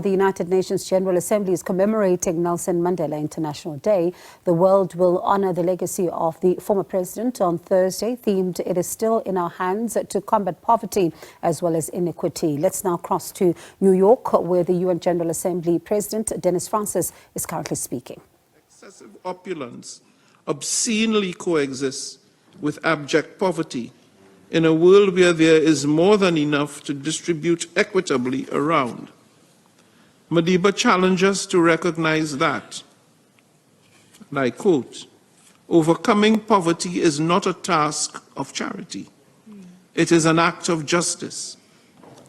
The United Nations General Assembly is commemorating Nelson Mandela International Day. The world will honor the legacy of the former president on Thursday, themed "It is still in our hands" to combat poverty as well as inequity. Let's now cross to New York, where the UN General Assembly President Dennis Francis is currently speaking. Excessive opulence obscenely coexists with abject poverty in a world where there is more than enough to distribute equitably around. Madiba challenges us to recognize that, and I quote, "Overcoming poverty is not a task of charity. It is an act of justice.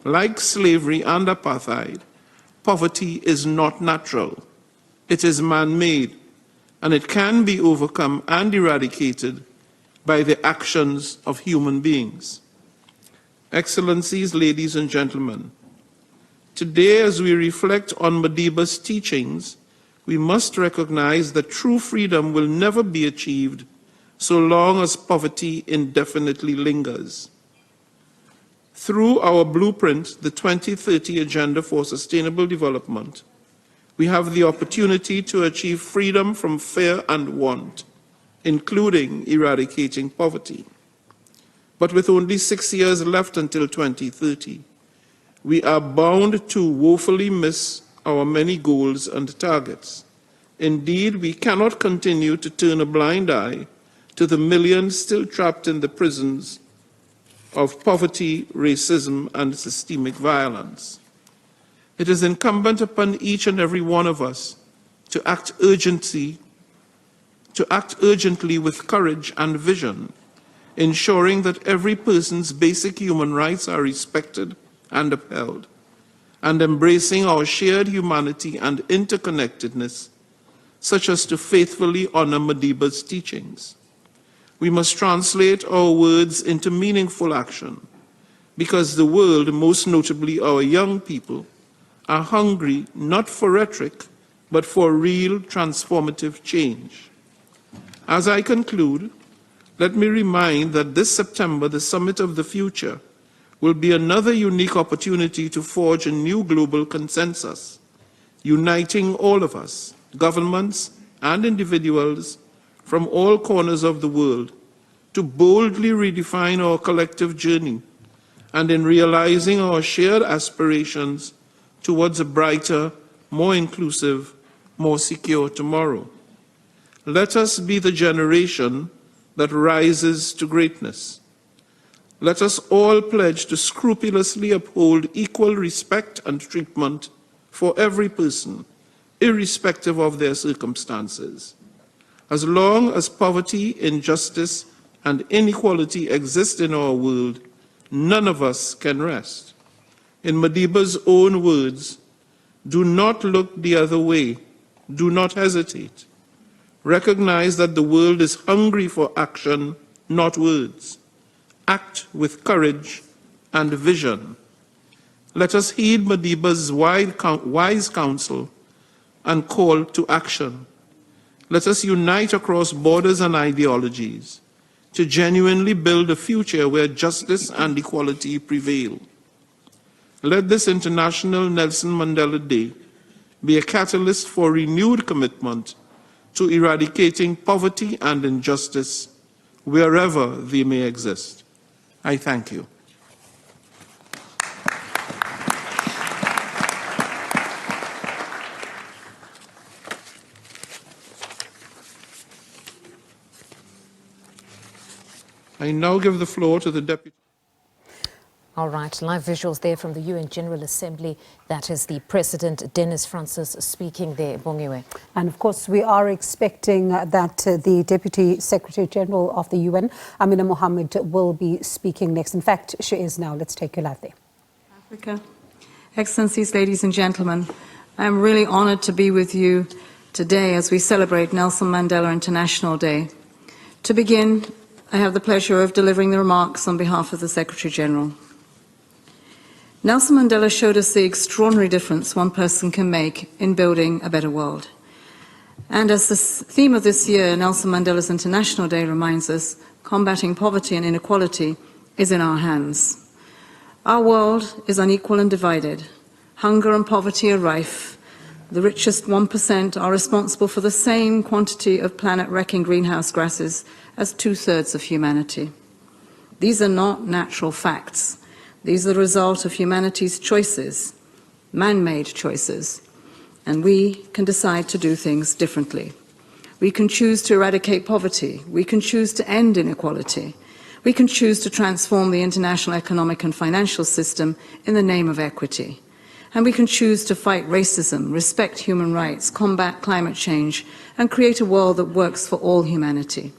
Like slavery and apartheid, poverty is not natural. It is man-made, and it can be overcome and eradicated by the actions of human beings." Excellencies, ladies and gentlemen, today, as we reflect on Madiba's teachings, we must recognize that true freedom will never be achieved so long as poverty indefinitely lingers. Through our blueprint, the 2030 Agenda for Sustainable Development, we have the opportunity to achieve freedom from fear and want, including eradicating poverty. But with only 6 years left until 2030, we are bound to woefully miss our many goals and targets. Indeed, we cannot continue to turn a blind eye to the millions still trapped in the prisons of poverty, racism, and systemic violence. It is incumbent upon each and every one of us to act urgently with courage and vision, ensuring that every person's basic human rights are respected and upheld, and embracing our shared humanity and interconnectedness, such as to faithfully honor Madiba's teachings. We must translate our words into meaningful action, because the world, most notably our young people, are hungry not for rhetoric, but for real transformative change. As I conclude, let me remind that this September, the Summit of the Future will be another unique opportunity to forge a new global consensus, uniting all of us, governments and individuals from all corners of the world, to boldly redefine our collective journey and in realizing our shared aspirations towards a brighter, more inclusive, more secure tomorrow. Let us be the generation that rises to greatness. Let us all pledge to scrupulously uphold equal respect and treatment for every person, irrespective of their circumstances. As long as poverty, injustice, and inequality exist in our world, none of us can rest. In Madiba's own words, do not look the other way, do not hesitate. Recognize that the world is hungry for action, not words. Act with courage and vision. Let us heed Madiba's wise counsel and call to action. Let us unite across borders and ideologies to genuinely build a future where justice and equality prevail. Let this International Nelson Mandela Day be a catalyst for renewed commitment to eradicating poverty and injustice wherever they may exist. I thank you. I now give the floor to the Deputy. All right, live visuals there from the UN General Assembly. That is the President, Dennis Francis, speaking there, Bongiwe. And of course, we are expecting that the Deputy Secretary General of the UN, Amina Mohammed, will be speaking next. In fact, she is now. Let's take you live there. Africa. Excellencies, ladies and gentlemen, I'm really honored to be with you today as we celebrate Nelson Mandela International Day. To begin, I have the pleasure of delivering the remarks on behalf of the Secretary General. Nelson Mandela showed us the extraordinary difference one person can make in building a better world. And as the theme of this year, Nelson Mandela's International Day, reminds us, combating poverty and inequality is in our hands. Our world is unequal and divided. Hunger and poverty are rife. The richest 1% are responsible for the same quantity of planet-wrecking greenhouse gases as 2/3 of humanity. These are not natural facts. These are the result of humanity's choices, man-made choices, and we can decide to do things differently. We can choose to eradicate poverty. We can choose to end inequality. We can choose to transform the international economic and financial system in the name of equity. And we can choose to fight racism, respect human rights, combat climate change, and create a world that works for all humanity.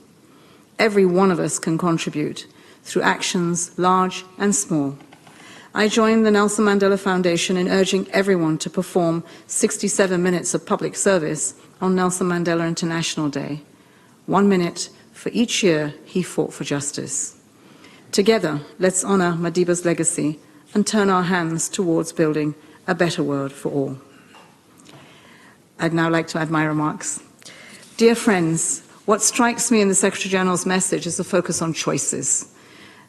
Every one of us can contribute through actions large and small. I joined the Nelson Mandela Foundation in urging everyone to perform 67 minutes of public service on Nelson Mandela International Day, 1 minute for each year he fought for justice. Together, let's honour Madiba's legacy and turn our hands towards building a better world for all. I'd now like to add my remarks. Dear friends, what strikes me in the Secretary-General's message is the focus on choices.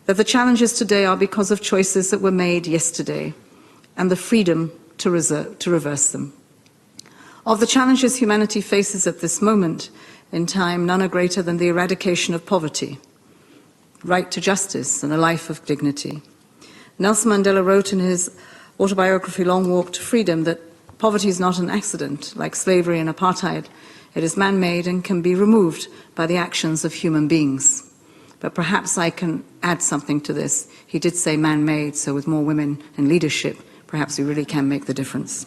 That the challenges today are because of choices that were made yesterday and the freedom to reverse them. Of the challenges humanity faces at this moment in time, none are greater than the eradication of poverty, right to justice and a life of dignity. Nelson Mandela wrote in his autobiography, Long Walk to Freedom, that poverty is not an accident, like slavery and apartheid. It is man-made and can be removed by the actions of human beings. But perhaps I can add something to this. He did say man-made, so with more women in leadership, perhaps we really can make the difference.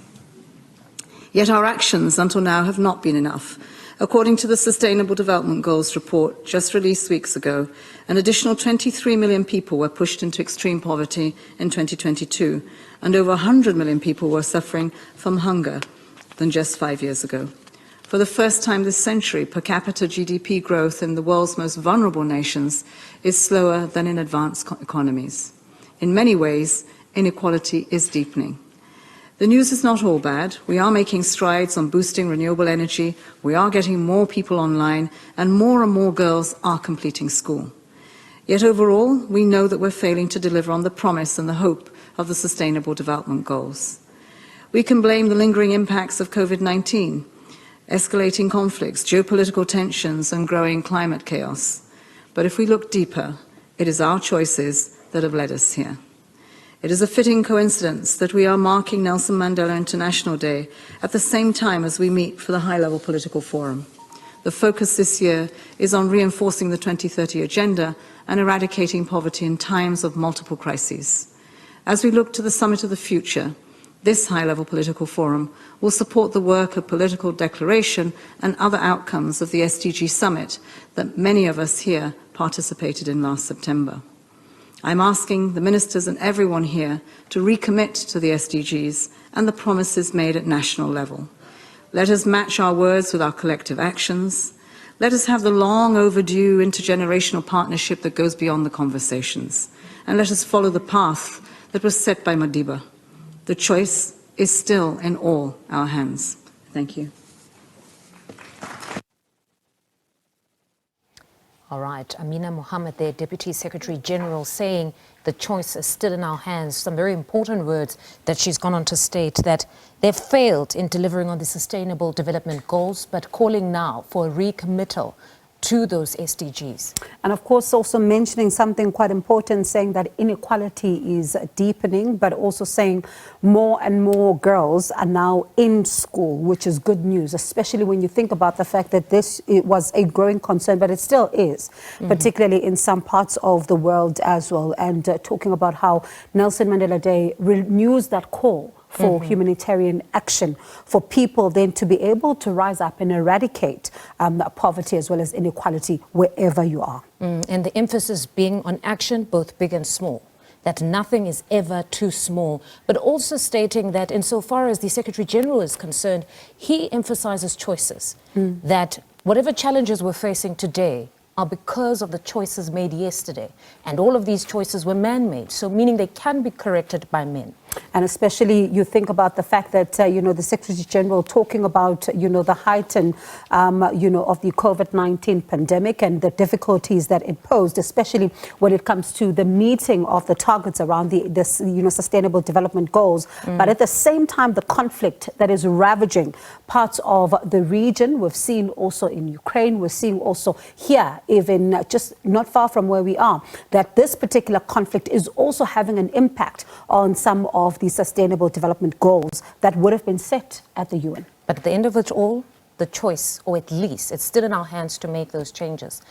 Yet our actions until now have not been enough. According to the Sustainable Development Goals report just released weeks ago, an additional 23 million people were pushed into extreme poverty in 2022, and over 100 million people were suffering from hunger than just 5 years ago. For the first time this century, per capita GDP growth in the world's most vulnerable nations is slower than in advanced economies. In many ways, inequality is deepening. The news is not all bad. We are making strides on boosting renewable energy, we are getting more people online, and more girls are completing school. Yet overall, we know that we're failing to deliver on the promise and the hope of the Sustainable Development Goals. We can blame the lingering impacts of COVID-19, escalating conflicts, geopolitical tensions, and growing climate chaos. But if we look deeper, it is our choices that have led us here. It is a fitting coincidence that we are marking Nelson Mandela International Day at the same time as we meet for the high-level political forum. The focus this year is on reinforcing the 2030 Agenda and eradicating poverty in times of multiple crises. As we look to the Summit of the Future, this high-level political forum will support the work of political declaration and other outcomes of the SDG Summit that many of us here participated in last September. I'm asking the ministers and everyone here to recommit to the SDGs and the promises made at national level. Let us match our words with our collective actions. Let us have the long overdue intergenerational partnership that goes beyond the conversations. And let us follow the path that was set by Madiba. The choice is still in all our hands. Thank you. All right, Amina Mohammed, the Deputy Secretary General, saying the choice is still in our hands. Some very important words that she's gone on to state, that they've failed in delivering on the Sustainable Development Goals, but calling now for a recommittal to those SDGs. And of course, also mentioning something quite important, saying that inequality is deepening, but also saying more and more girls are now in school, which is good news, especially when you think about the fact that it was a growing concern, but it still is, particularly in some parts of the world as well. And talking about how Nelson Mandela Day renews that call for humanitarian action, for people then to be able to rise up and eradicate poverty as well as inequality wherever you are. And the emphasis being on action, both big and small, that nothing is ever too small, but also stating that insofar as the Secretary General is concerned, he emphasizes choices, that whatever challenges we're facing today are because of the choices made yesterday. And all of these choices were man-made, so meaning they can be corrected by men. And especially you think about the fact that, the Secretary General talking about, the heighten, of the COVID-19 pandemic and the difficulties that it posed, especially when it comes to the meeting of the targets around the Sustainable Development Goals. But at the same time, the conflict that is ravaging parts of the region, we've seen also in Ukraine, we're seeing also here, even just not far from where we are, that this particular conflict is also having an impact on some of the Sustainable Development Goals that would have been set at the UN. But at the end of it all, the choice, or at least it's still in our hands to make those changes.